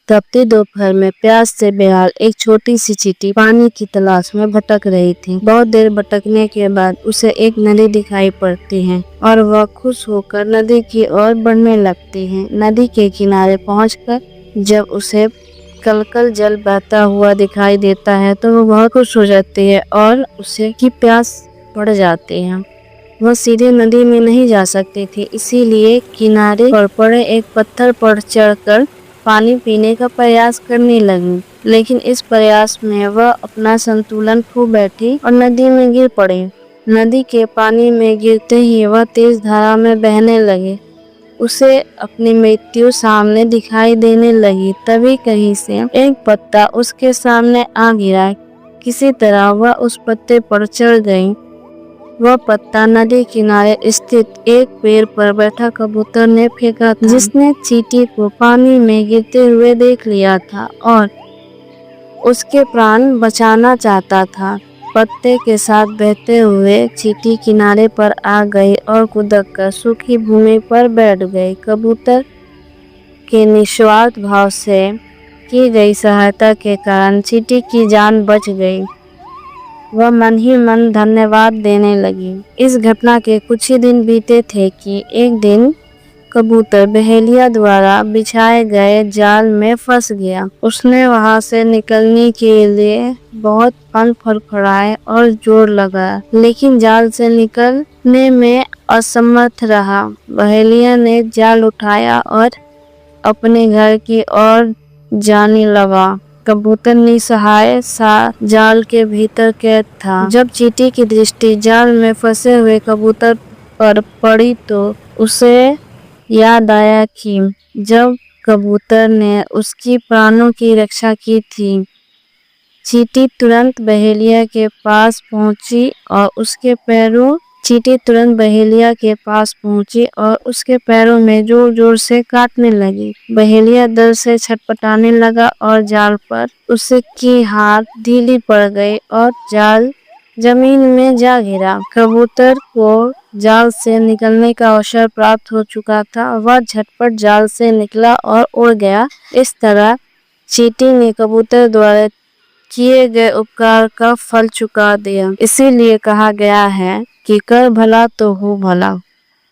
तपती दोपहर में प्यास से बेहाल एक छोटी सी चींटी पानी की तलाश में भटक रही थी। बहुत देर भटकने के बाद उसे एक नदी दिखाई पड़ती है और वह खुश होकर नदी की ओर बढ़ने लगती है। नदी के किनारे पहुंचकर जब उसे कलकल जल बहता हुआ दिखाई देता है तो वो बहुत खुश हो जाती है और उसे की प्यास बढ़ जाती है। वह सीधे नदी में नहीं जा सकती थी, इसीलिए किनारे पर पड़े एक पत्थर पर चढ़कर पानी पीने का प्रयास करने लगी। लेकिन इस प्रयास में वह अपना संतुलन खो बैठी और नदी में गिर पड़ी। नदी के पानी में गिरते ही वह तेज धारा में बहने लगी। उसे अपनी मृत्यु सामने दिखाई देने लगी। तभी कहीं से एक पत्ता उसके सामने आ गिरा। किसी तरह वह उस पत्ते पर चढ़ गई। वह पत्ता नदी किनारे स्थित एक पेड़ पर बैठा कबूतर ने फेंका था, जिसने चींटी को पानी में गिरते हुए देख लिया था और उसके प्राण बचाना चाहता था। पत्ते के साथ बहते हुए चींटी किनारे पर आ गई और कूदकर सूखी भूमि पर बैठ गई। कबूतर के निस्वार्थ भाव से की गई सहायता के कारण चींटी की जान बच गई। वह मन ही मन धन्यवाद देने लगी। इस घटना के कुछ ही दिन बीते थे कि एक दिन कबूतर बहेलिया द्वारा बिछाए गए जाल में फंस गया। उसने वहां से निकलने के लिए बहुत पंख फड़फड़ाए और जोर लगाया, लेकिन जाल से निकलने में असमर्थ रहा। बहेलिया ने जाल उठाया और अपने घर की ओर जाने लगा। कबूतर निसहाय सा जाल के भीतर कैद था। जब चींटी की दृष्टि जाल में फंसे हुए कबूतर पर पड़ी तो उसे याद आया कि जब कबूतर ने उसकी प्राणों की रक्षा की थी। चींटी तुरंत बहेलिया के पास पहुंची और उसके पैरों में जोर जोर से काटने लगी। बहेलिया दर्द से छटपटाने लगा और जाल पर उसकी हाथ ढीली पड़ गई और जाल जमीन में जा गिरा। कबूतर को जाल से निकलने का अवसर प्राप्त हो चुका था। वह झटपट जाल से निकला और उड़ गया। इस तरह चींटी ने कबूतर द्वारा किए गए उपकार का फल चुका दिया। इसीलिए कहा गया है कि कर भला तो हो भला।